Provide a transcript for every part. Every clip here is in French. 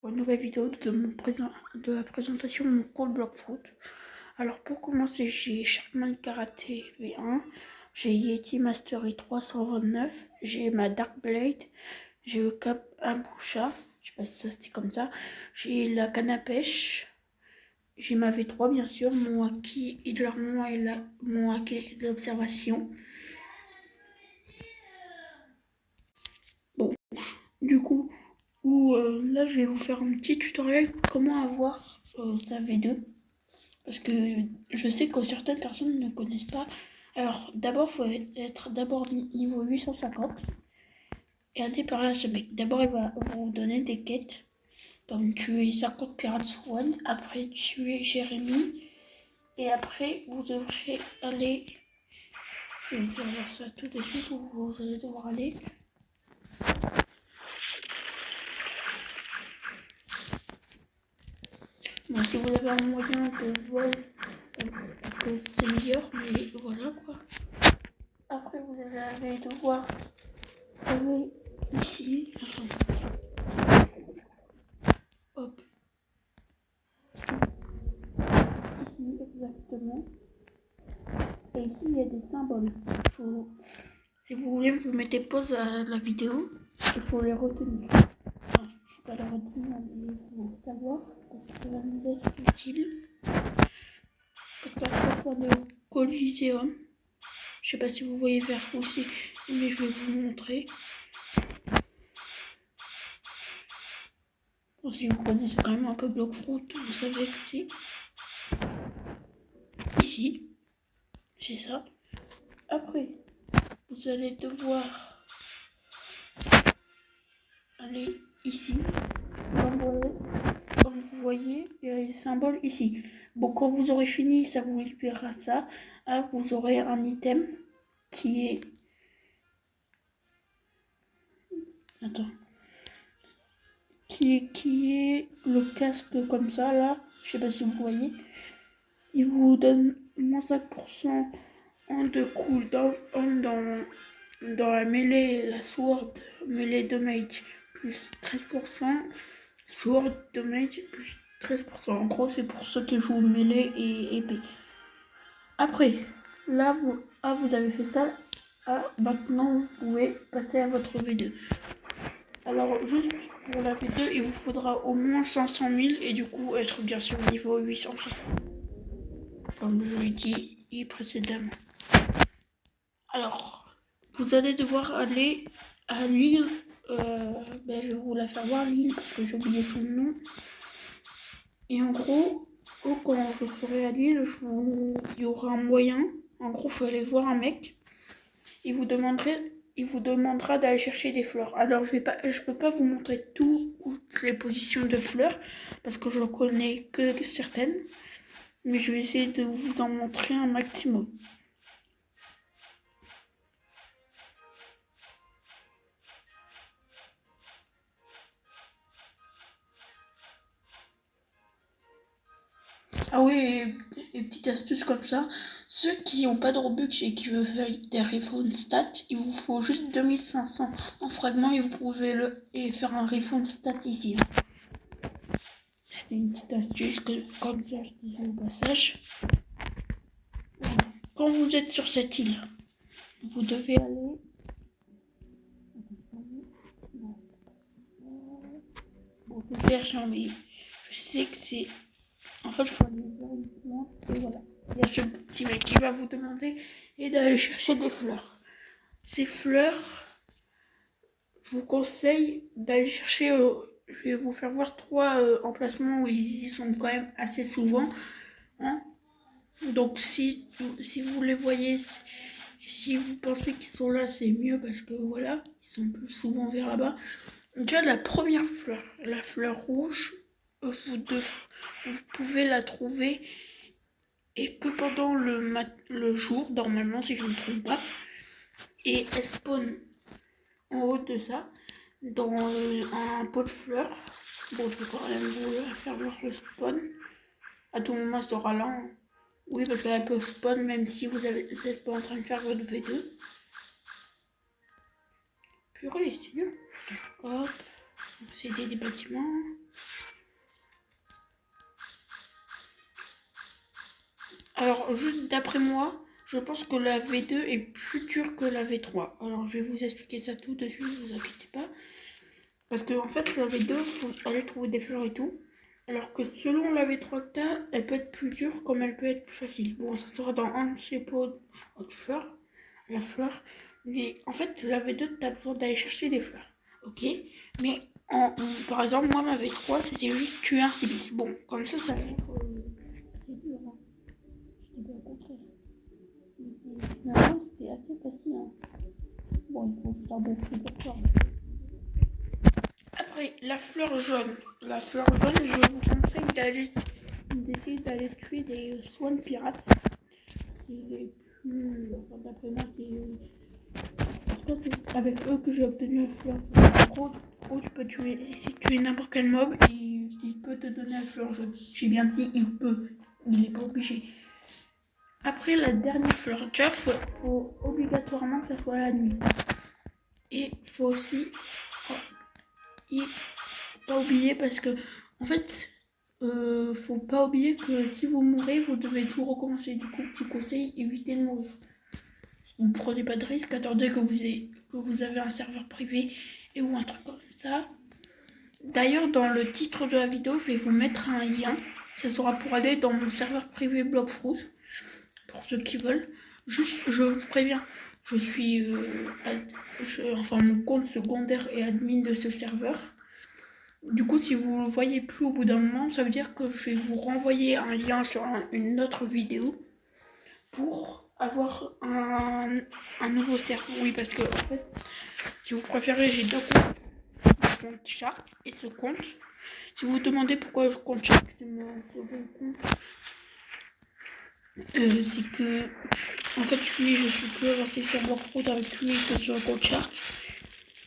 pour une nouvelle vidéo de la présentation de mon compte Blockfruit. Alors pour commencer, j'ai Sharkman Karaté V1, j'ai Yeti Mastery 329, j'ai ma Dark Blade, j'ai le Cap Abusha, je sais pas si ça c'était comme ça, j'ai la canne à pêche, j'ai ma V3 bien sûr, mon Haki et de l'armement et mon Haki de l'observation. Bon, du coup, là je vais vous faire un petit tutoriel comment avoir sa V2. Parce que je sais que certaines personnes ne connaissent pas. Alors d'abord, il faut être d'abord niveau 850. Et aller par là ce mec. D'abord, il va vous donner des quêtes. Comme tuer 50 pirates Swan. Après, tuer Jérémy. Et après, vous devrez aller... Je vais vous faire voir ça tout de suite où vous allez devoir aller. Bon, si vous avez un moyen de vol, c'est meilleur, mais voilà quoi. Après, vous allez devoir aller ici. Hop. Ici, exactement. Et ici, il y a des symboles. Si vous voulez, vous mettez pause à la vidéo. Il faut les retenir. Enfin, il ne faut pas les retenir, mais il faut savoir. Parce que ça va nous être utile. Parce qu'après, on est au Coliseum. Je sais pas si vous voyez vers où c'est, mais je vais vous montrer. Bon, si vous connaissez quand même un peu Blockfruit, vous savez que c'est ici. C'est ça. Après, vous allez devoir aller ici. Comme vous voyez, il y a les symboles ici. Bon, quand vous aurez fini, ça vous libérera ça. Là, vous aurez un item qui est... Attends. Qui est le casque comme ça, là. Je sais pas si vous voyez. Il vous donne moins 5% de cooldown dans la mêlée, la sword, mêlée damage, plus 13%. Sword damage, plus 13%. En gros, c'est pour ceux qui jouent mêlée et épée. Après, là, vous avez fait ça. Maintenant, vous pouvez passer à votre V2. Alors, juste pour la V2, il vous faudra au moins 500 000 et du coup, être bien sûr niveau 850. Comme je l'ai dit précédemment. Alors, vous allez devoir aller à l'île. Je vais vous la faire voir, l'île, parce que j'ai oublié son nom. Et en gros, quand je serai à l'île, il y aura un moyen. En gros, il faut aller voir un mec. Il vous demandera d'aller chercher des fleurs. Alors, je peux pas vous montrer toutes les positions de fleurs, parce que je ne connais que certaines. Mais je vais essayer de vous en montrer un maximum. Ah oui, et petite astuce comme ça, ceux qui n'ont pas de Robux et qui veulent faire des refund stats, il vous faut juste 2500 en fragments et vous pouvez faire un refund stat ici. C'est une petite astuce comme ça, je disais au passage. Quand vous êtes sur cette île, vous devez aller... Bon, c'est vert, mais je sais que c'est... En fait, il faut aller vers une plante et voilà. Il y a ce petit mec qui va vous demander et d'aller chercher des fleurs. Ces fleurs, je vous conseille d'aller chercher... je vais vous faire voir 3 emplacements où ils y sont quand même assez souvent. Hein. Donc si vous les voyez, si vous pensez qu'ils sont là, c'est mieux parce que voilà, ils sont plus souvent vers là-bas. Déjà la première fleur, la fleur rouge, vous pouvez la trouver et que pendant le jour, normalement si je ne me trompe pas. Et elle spawn en haut de ça, dans un pot de fleurs. Bon, je vais quand même vous faire voir le spawn. À tout moment, elle sera là. Hein. Oui, parce qu'elle peut spawn même si vous n'êtes pas en train de faire votre V2. Purée, c'est bien. Hop, c'est des bâtiments. Alors, juste d'après moi, je pense que la V2 est plus dure que la V3. Alors, je vais vous expliquer ça tout de suite, ne vous inquiétez pas. Parce que, en fait, la V2, il faut aller trouver des fleurs et tout. Alors que selon la V3 que t'as, elle peut être plus dure comme elle peut être plus facile. Bon, ça sera dans un de ces pots de fleurs, la fleur. Mais en fait, la V2, t'as besoin d'aller chercher des fleurs. Ok. Mais par exemple, moi, ma V3, c'était juste tuer un Cibis. Bon, comme ça a l'air c'est dur. Hein. Je dis pas le contraire. Mais finalement, c'était assez facile. Hein. Bon, il faut juste un bon feu pour toi. Après, la fleur jaune. La fleur jaune, je vous conseille d'essayer d'aller tuer des swan pirates. C'est les plus. Enfin, d'après moi, c'est avec eux que j'ai obtenu la fleur. En gros, tu peux tuer n'importe quel mob et il peut te donner la fleur jaune. J'ai bien dit, il peut. Il n'est pas obligé. Après la dernière fleur, déjà, faut obligatoirement que ça soit la nuit. Et faut aussi. Pas oublier parce que en fait faut pas oublier que si vous mourrez vous devez tout recommencer. Du coup, petit conseil, évitez de mourir. Ne prenez pas de risque, attendez que vous avez un serveur privé et ou un truc comme ça. D'ailleurs, dans le titre de la vidéo, je vais vous mettre un lien. Ça sera pour aller dans mon serveur privé Blockfruit pour ceux qui veulent. Juste, je vous préviens, je suis enfin mon compte secondaire est admin de ce serveur. Du coup, si vous ne le voyez plus au bout d'un moment, ça veut dire que je vais vous renvoyer un lien sur une autre vidéo pour avoir un nouveau serveur. Oui, parce que en fait, si vous préférez, j'ai deux comptes. Le compte Shark et ce compte. Si vous vous demandez pourquoi je compte Shark, c'est mon second compte. C'est que, en fait, je suis plus avancé sur Blockfruit avec lui que sur le compte Shark.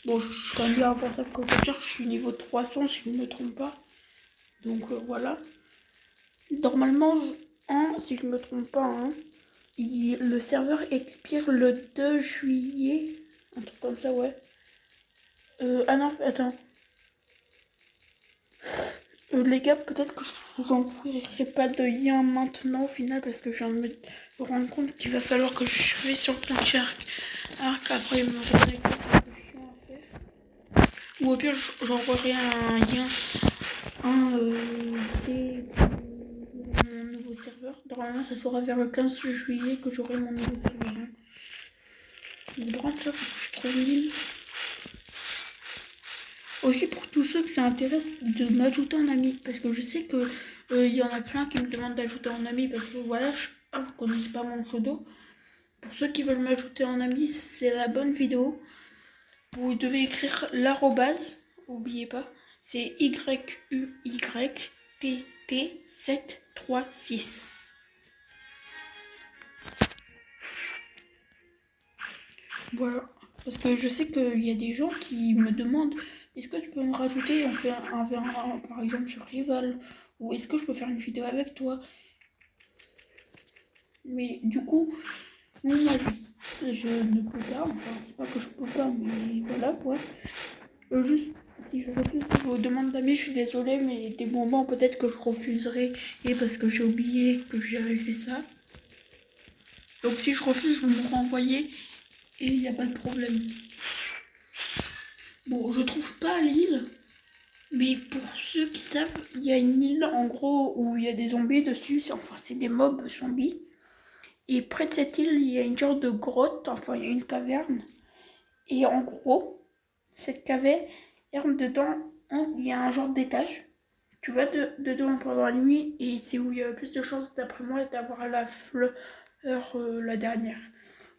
Bon, je suis quand même bien avancé que le compte Shark, je suis niveau 300 si je ne me trompe pas. Donc voilà. Normalement, si je ne me trompe pas, hein, le serveur expire le 2 juillet. Un truc comme ça, ouais. Ah non, attends. Les gars, peut-être que je vous envoierai pas de lien maintenant au final parce que je viens de me rendre compte qu'il va falloir que je vais sur le compte Shark. Alors qu'après, il me reconnecte, c'est un peu chiant à faire. Ou au pire, j'envoierai un lien. Mon nouveau serveur. Normalement, ça sera vers le 15 juillet que j'aurai mon nouveau serveur. Hein. Bon, ça, faut que je trouve l'île. Aussi pour tous ceux que ça intéresse de m'ajouter en ami. Parce que je sais que y en a plein qui me demandent d'ajouter en ami. Parce que voilà, vous connaissez pas mon pseudo. Pour ceux qui veulent m'ajouter en ami, c'est la bonne vidéo. Vous devez écrire l'arrobase. N'oubliez pas. C'est YUYTT736. Voilà. Parce que je sais qu'il y a des gens qui me demandent est-ce que tu peux me rajouter, on fait un par exemple sur Rival, ou est-ce que je peux faire une vidéo avec toi. Mais du coup, moi je ne peux pas, enfin c'est pas que je peux pas, mais voilà quoi. Juste si je refuse vos demandes d'amis, je suis désolée, mais des moments peut-être que je refuserai, et parce que j'ai oublié que j'avais fait ça. Donc si je refuse, vous me renvoyez et il n'y a pas de problème. Bon, je trouve pas l'île, mais pour ceux qui savent, il y a une île en gros où il y a des zombies dessus, enfin c'est des mobs zombies. Et près de cette île, il y a une genre de grotte, enfin il y a une caverne. Et en gros, cette caverne, dedans, il y a un genre d'étage. Tu vas dedans pendant la nuit et c'est où il y a le plus de chances, d'après moi, d'avoir la fleur, la dernière.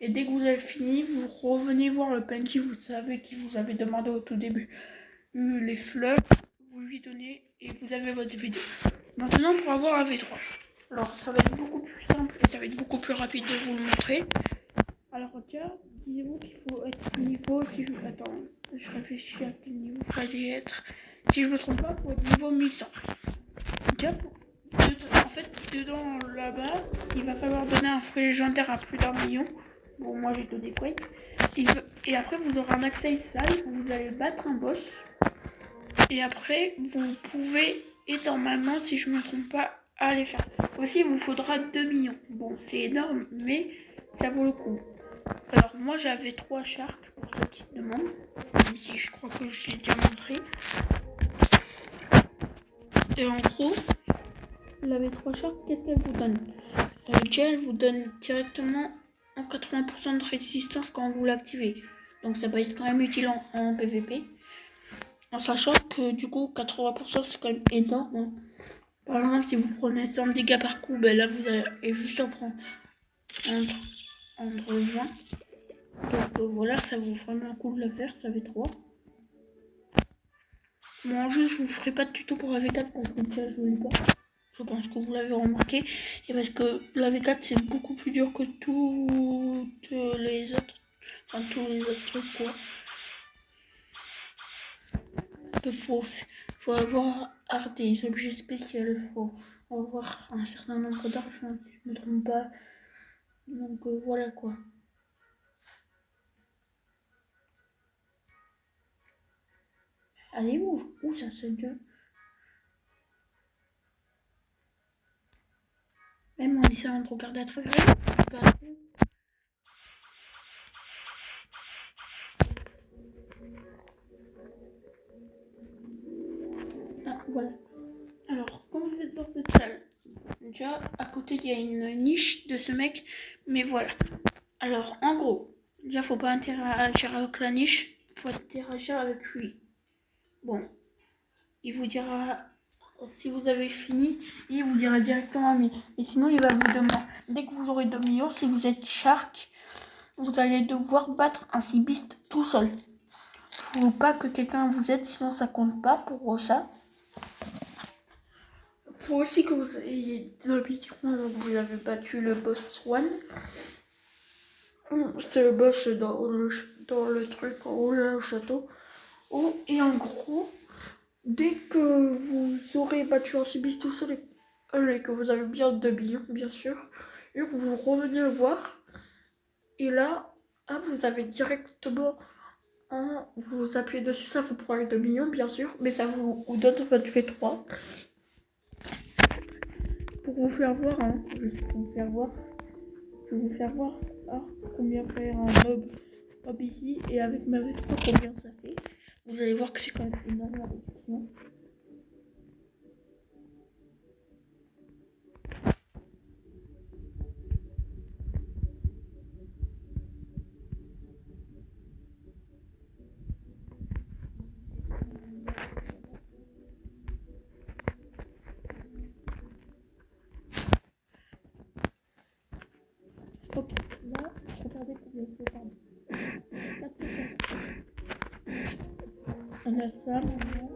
Et dès que vous avez fini, vous revenez voir le PNJ, vous savez qui vous avait demandé au tout début. Les fleurs, vous lui donnez et vous avez votre vidéo. Maintenant, pour avoir un V3. Alors, ça va être beaucoup plus simple et ça va être beaucoup plus rapide de vous le montrer. Alors, déjà, disez-vous qu'il faut être niveau. Attends, je réfléchis à quel niveau il fallait être. Si je me trompe pas, pour être niveau 1100. Déjà, en fait, dedans là-bas, il va falloir donner un fruit légendaire à plus d'1 million. Bon, moi j'ai donné Quake. Et après, vous aurez un accès salle où vous allez battre un boss. Et après, vous pouvez, et normalement, si je ne me trompe pas, à les faire. Aussi, il vous faudra 2 millions. Bon, c'est énorme, mais ça vaut le coup. Alors, moi, j'avais 3 sharks, pour ceux qui se demandent. Même si je crois que je l'ai déjà montré. Et en gros, vous avez 3 sharks, qu'est-ce qu'elle vous donne? Déjà, elle vous donne directement en 80% de résistance quand vous l'activez. Donc, ça va être quand même utile en PVP. En sachant que du coup 80% c'est quand même énorme. Hein. Par exemple si vous prenez 100 dégâts par coup, ben là vous allez juste en prendre entre 20. Donc voilà, ça vous fera un coup de le faire, ça fait 3. Bon juste je vous ferai pas de tuto pour la V4 parce que déjà je l'ai pas. Je pense que vous l'avez remarqué. Et parce que la V4 c'est beaucoup plus dur que toutes les autres. Enfin tous les autres trucs quoi. Il faut avoir des objets spéciaux, il faut avoir un certain nombre d'argent si je ne me trompe pas. Donc voilà quoi. Allez où ça c'est deux. Même en essayant de regarder à travers. Ah voilà. Alors quand vous êtes dans cette salle, déjà à côté il y a une niche de ce mec, mais voilà. Alors en gros, déjà faut pas interagir avec la niche, faut interagir avec lui. Bon, il vous dira si vous avez fini, il vous dira directement oui. Et sinon il va vous demander, dès que vous aurez 2 millions, si vous êtes shark, vous allez devoir battre un Seabeast tout seul. Faut pas que quelqu'un vous aide, sinon ça compte pas pour ça. Faut aussi que vous ayez 2 millions, vous avez battu le boss one. C'est le boss dans le truc, au le château. Et en gros, dès que vous aurez battu un Seabeast tout seul et que vous avez bien 2 millions, bien sûr, et vous revenez le voir. Et là, vous avez directement, vous appuyez dessus, ça vous prend les 2 millions, bien sûr, mais ça vous donne votre V3. Pour vous faire voir, juste pour vous faire voir, je vais vous faire voir combien faire un mob ici, et avec ma V3, combien ça fait. Vous allez voir que c'est quand même énorme, effectivement. Ok, là, regardez combien c'est, pardon. 400. On a ça,